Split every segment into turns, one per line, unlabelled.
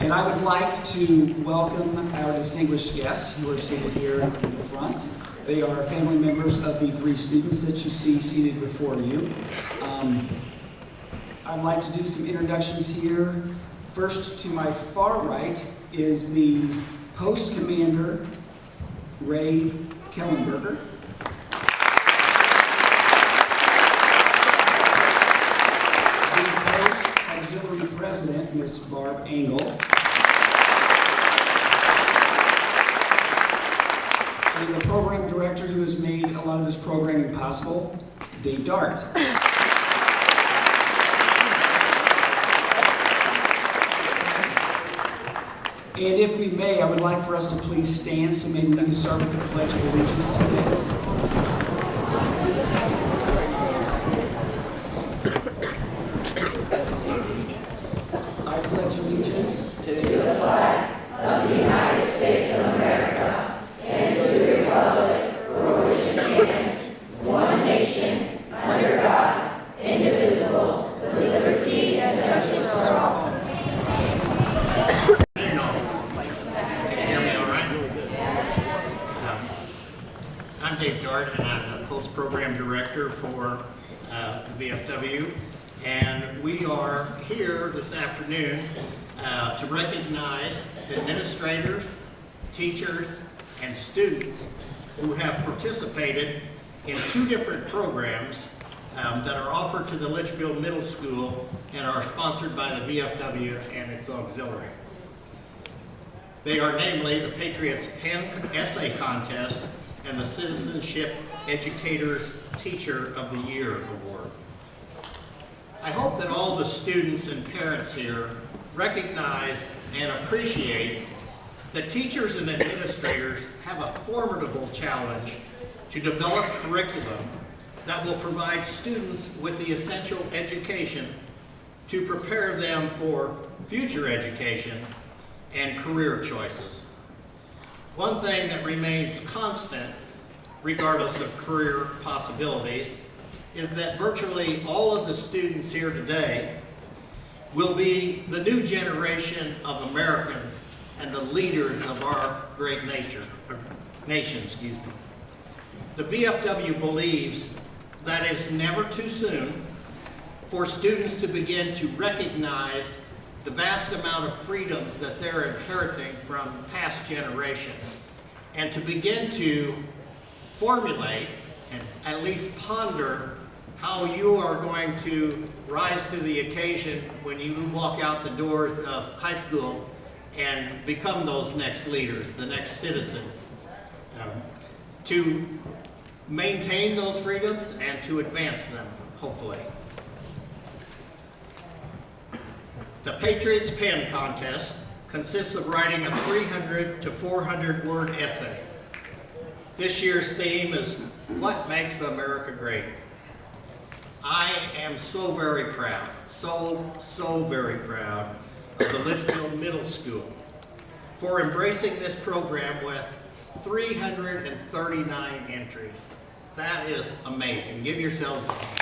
And I would like to welcome our distinguished guests who are seated here in the front. They are family members of the three students that you see seated before you. I'd like to do some introductions here. First, to my far right is the Post Commander, Ray Kellenberger. The Post Auxiliary President, Ms. Barb Engel. And the Program Director who has made a lot of this programming possible, Dave Dart. And if we may, I would like for us to please stand, so maybe we can start with the Pledge of Allegiance today. I pledge allegiance
to the flag of the United States of America and to the republic for which it stands, one nation, under God, indivisible, with liberty and justice for all.
I'm Dave Dart, and I'm the Post Program Director for VFW, and we are here this afternoon to recognize the administrators, teachers, and students who have participated in two different programs that are offered to the Litchfield Middle School and are sponsored by the VFW and its auxiliary. They are namely the Patriot's Pen Essay Contest and the Citizenship Educators Teacher of the Year Award. I hope that all the students and parents here recognize and appreciate that teachers and administrators have a formidable challenge to develop curriculum that will provide students with the essential education to prepare them for future education and career choices. One thing that remains constant, regardless of career possibilities, is that virtually all of the students here today will be the new generation of Americans and the leaders of our great nation. The VFW believes that it's never too soon for students to begin to recognize the vast amount of freedoms that they're inheriting from past generations, and to begin to formulate and at least ponder how you are going to rise to the occasion when you walk out the doors of high school and become those next leaders, the next citizens, to maintain those freedoms and to advance them, hopefully. The Patriot's Pen Contest consists of writing a 300 to 400 word essay. This year's theme is, what makes America great? I am so very proud, so very proud of the Litchfield Middle School for embracing this program with 339 entries. That is amazing. Give yourselves a hand.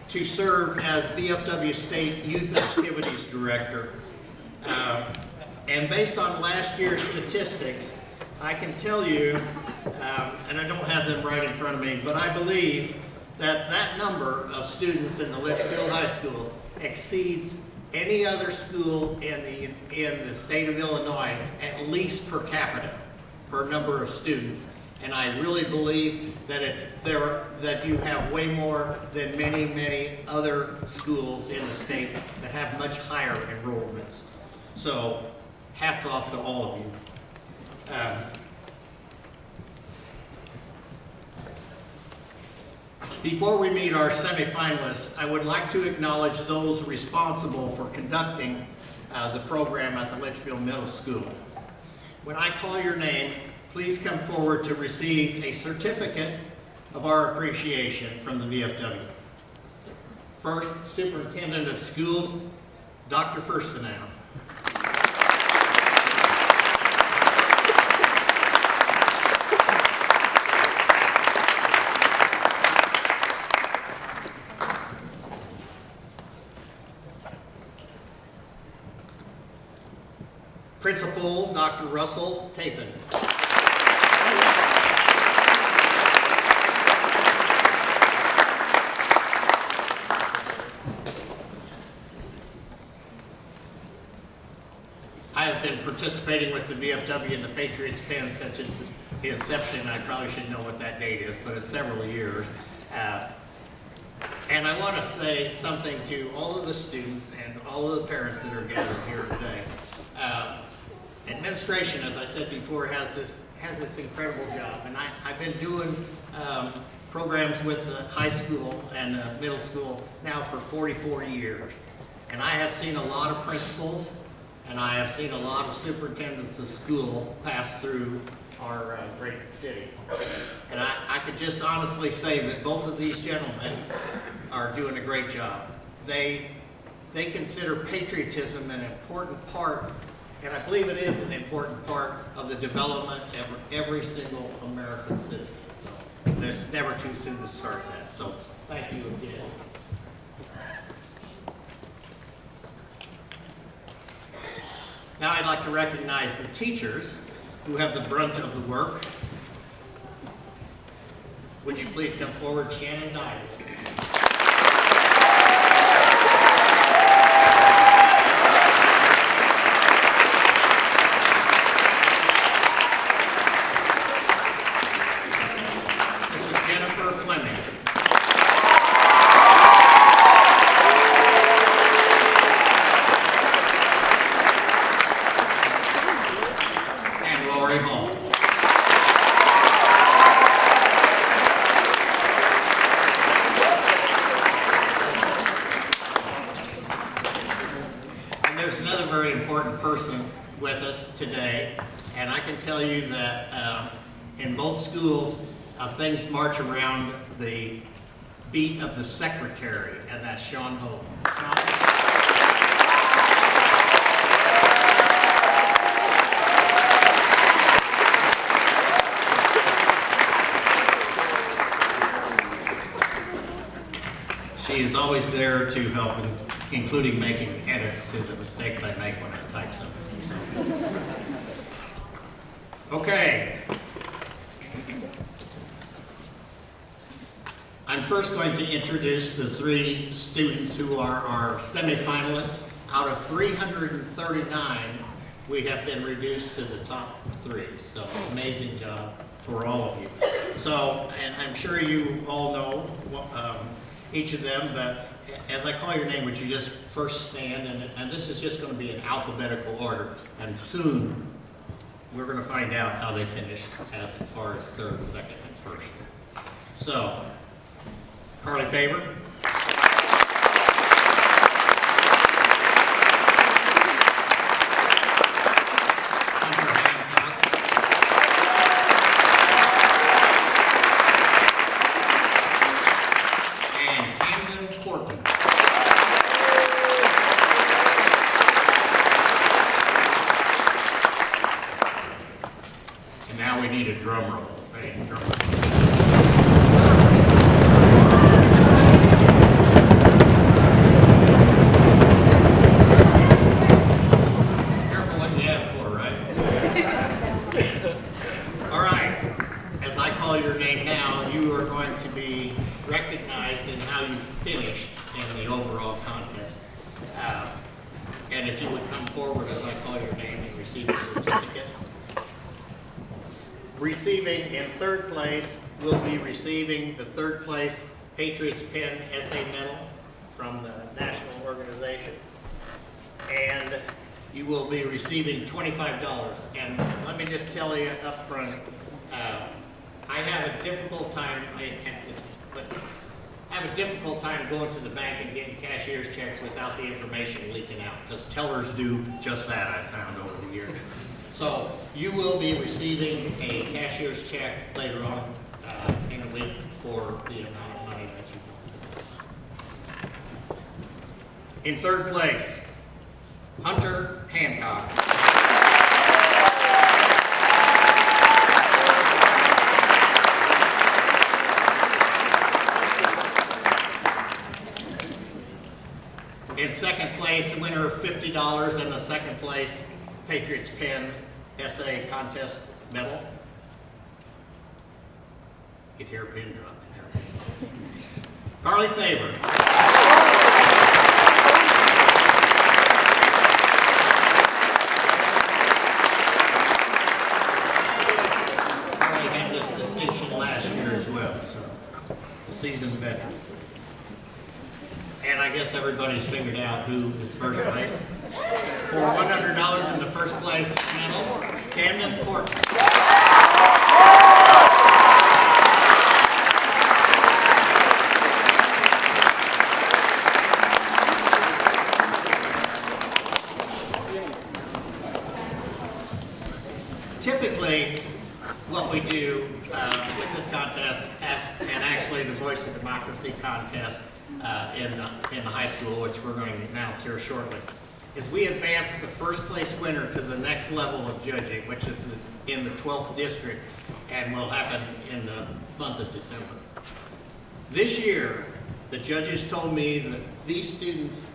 To serve as VFW State Youth Activities Director. And based on last year's statistics, I can tell you, and I don't have them right in front of me, but I believe that that number of students in the Litchfield High School exceeds any other school in the state of Illinois, at least per capita, per number of students. And I really believe that that you have way more than many other schools in the state that have much higher enrollments. So hats off to all of you. Before we meet our semifinalists, I would like to acknowledge those responsible for conducting the program at the Litchfield Middle School. When I call your name, please come forward to receive a certificate of our appreciation from the VFW. First, Superintendent of Schools, Dr. Furstenau. Dr. Russell Tapin. I have been participating with the VFW and the Patriots pen since its the inception. I probably should know what that date is, but it's several years. And I want to say something to all of the students and all of the parents that are gathered here today. Administration, as I said before, has this incredible job, and I've been doing programs with the high school and the middle school now for 44 years, and I have seen a lot of principals, and I have seen a lot of superintendents of school pass through our great city, and I could just honestly say that both of these gentlemen are doing a great job. They consider patriotism an important part, and I believe it is an important part of the development of every single American citizen. So there's never too soon to start that. So thank you again. Now I'd like to recognize the teachers who have the brunt of the work. Would you please come forward, Shannon Dyer. Person with us today, and I can tell you that in both schools things march around the beat of the secretary, and that's Sean Hope. She is always there to help, including making edits to the mistakes I make when I type something. So. Okay. I'm first going to introduce the three students who are our semifinalists. Out of 339, we have been reduced to the top three. So amazing job for all of you. So, and I'm sure you all know each of them, but as I call your name, would you just first stand, and this is just going to be in alphabetical order, and soon we're going to find out how they finished as far as third, second, and first. So, Carly Faber. Drum roll, fake drum roll. Careful what you ask for, right? All right, as I call your name now, you are going to be recognized in how you finished in the overall contest. And if you would come forward as I call your name and receive a certificate. Receiving in third place will be receiving the third place Patriots Pen Essay Medal from the national organization. And you will be receiving $25. And let me just tell you up front, I have a difficult time, going to the bank and getting cashier's checks without the information leaking out, because tellers do just that, I've found over the years. So you will be receiving a cashier's check later on in the week for the amount of money that you. In third place, Hunter Hancock. In second place, the winner of $50 and the second place Patriots Pen essay contest medal. You could hear a pin drop in there. Carly Faber. Carly had this distinction last year as well, so a seasoned veteran. And I guess everybody's figured out who is first place. For $100 in the first place medal, Camden Courtney. Typically, what we do with this contest, and actually the Voice of Democracy contest in the high school, which we're going to announce here shortly, is we advance the first place winner to the next level of judging, which is in the 12th district, and will happen in the month of December. This year, the judges told me that these students'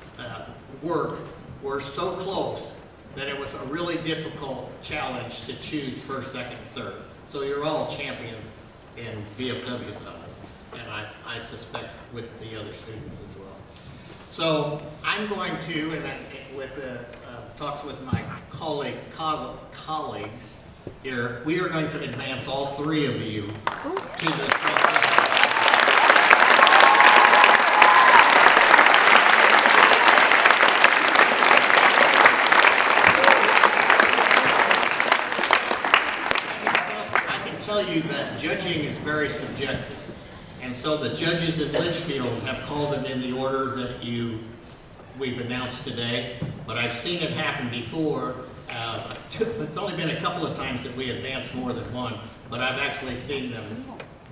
work were so close that it was a really difficult challenge to choose first, second, and third. So you're all champions in VFW fellows, and I suspect with the other students as well. So I'm going to, and with talks with my colleagues here, we are going to advance all three of you to the tell you that judging is very subjective, and so the judges in Litchfield have called them in the order that we've announced today, but I've seen it happen before. It's only been a couple of times that we advanced more than one, but I've actually seen them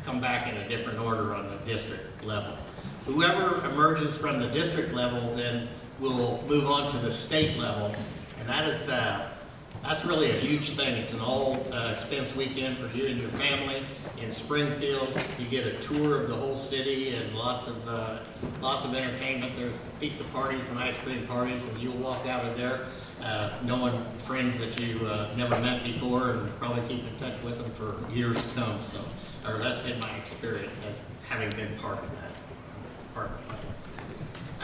come back in a different order on the district level. Whoever emerges from the district level then will move on to the state level, and that's really a huge thing. It's an all-expense weekend for you and your family. In Springfield, you get a tour of the whole city and lots of entertainment. There's pizza parties and ice cream parties, and you'll walk out of there knowing friends that you never met before, and probably keep in touch with them for years to come. So, or that's been my experience of having been part of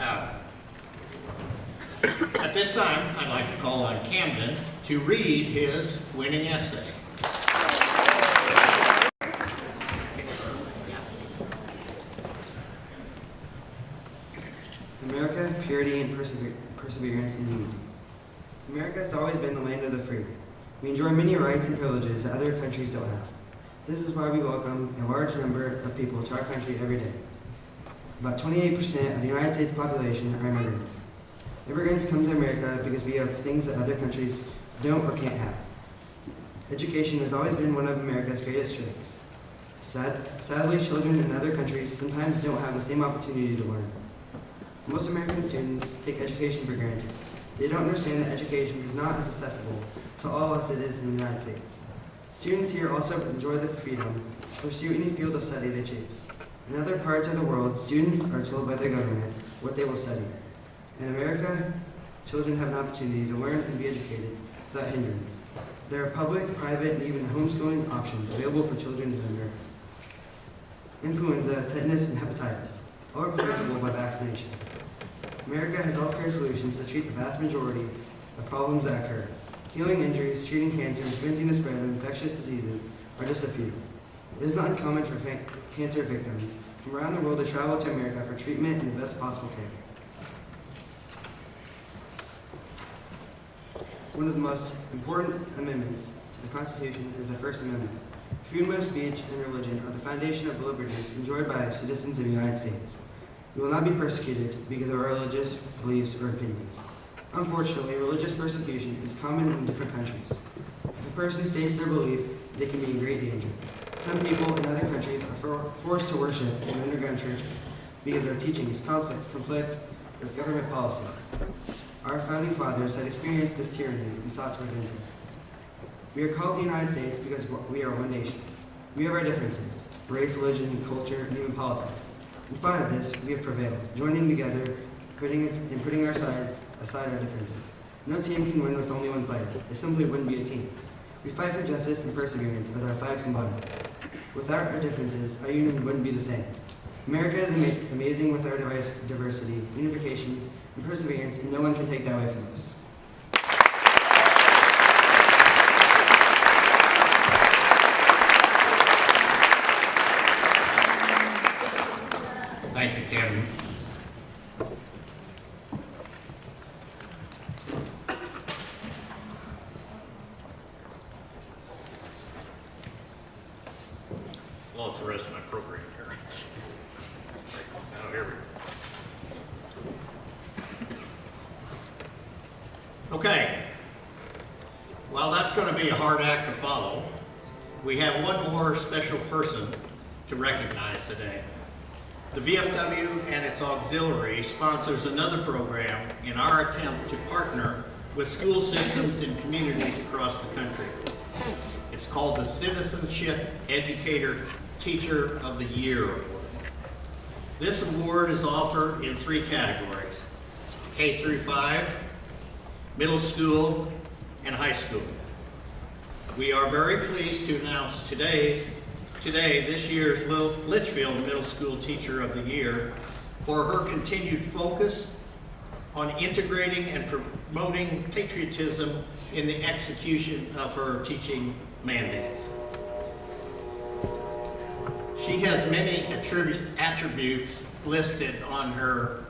that. At this time, I'd like to call on Camden to read his winning essay.
America, purity and perseverance in unity. America has always been the land of the free. We enjoy many rights and privileges that other countries don't have. This is why we welcome a large number of people to our country every day. About 28% of the United States population are immigrants. Immigrants come to America because we have things that other countries don't or can't have. Education has always been one of America's greatest strengths. Sadly, children in other countries sometimes don't have the same opportunity to learn. Most American students take education for granted. They don't understand that education is not as accessible to all as it is in the United States. Students here also enjoy the freedom to pursue any field of study they choose. In other parts of the world, students are told by their government what they will study. In America, children have an opportunity to learn and be educated without hindrance. There are public, private, and even homeschooling options available for children in America. Influenza, tetanus, and hepatitis, all are preventable by vaccination. America has healthcare solutions to treat the vast majority of problems that occur. Healing injuries, treating cancer, and preventing the spread of infectious diseases are just a few. It is not uncommon for cancer victims from around the world to travel to America for treatment and the best possible care. One of the most important amendments to the Constitution is the First Amendment. Freedom of speech and religion are the foundation of the liberties enjoyed by citizens of the United States. We will not be persecuted because of our religious beliefs or opinions. Unfortunately, religious persecution is common in different countries. If a person states their belief, they can be in great danger. Some people in other countries are forced to worship in underground churches because their teachings conflict with government policy. Our founding fathers had experienced this tyranny and sought to prevent it. We are called the United States because we are one nation. We have our differences, race, religion, culture, and even politics. In spite of this, we have prevailed, joining together, putting aside our differences. No team can win with only one player. It simply wouldn't be a team. We fight for justice and perseverance as our flag symbolizes. Without our differences, our union wouldn't be the same. America is amazing with our diversity, unification, and perseverance, and no one can take that away from us.
Thank you, Kevin. Lost the rest of my program here. Oh, here we go. Okay. Well, that's going to be a hard act to follow. We have one more special person to recognize today. The VFW and its auxiliary sponsors another program in our attempt to partner with school systems and communities across the country. It's called the Citizenship Educator Teacher of the Year Award. This award is offered in 3 categories: K through 5, middle school, and high school. We are very pleased to announce this year's Litchfield Middle School Teacher of the Year for her continued focus on integrating and promoting patriotism in the execution of her teaching mandates. She has many attributes listed on her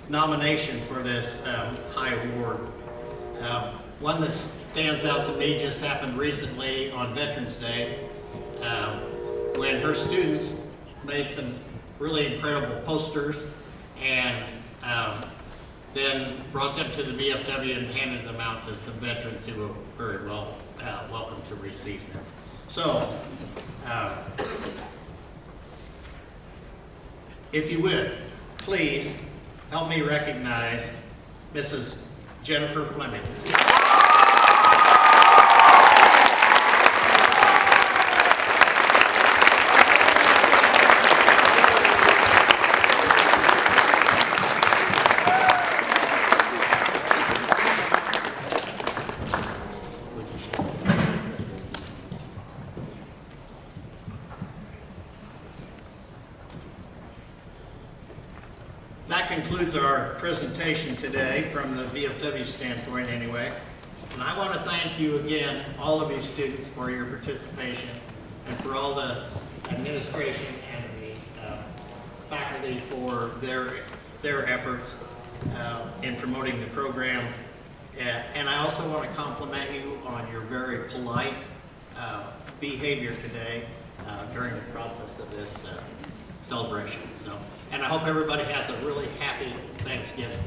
nomination for this high award. One that stands out to me just happened recently on Veterans Day, when her students made some really incredible posters and then brought them to the VFW and handed them out to some veterans who were very welcome to receive them. So, if you would, please help me recognize Mrs. Jennifer Fleming. That concludes our presentation today from the VFW standpoint anyway. And I want to thank you again, all of you students, for your participation and for all the administration and the faculty for their efforts in promoting the program. And I also want to compliment you on your very polite behavior today during the process of this celebration. And I hope everybody has a really happy Thanksgiving.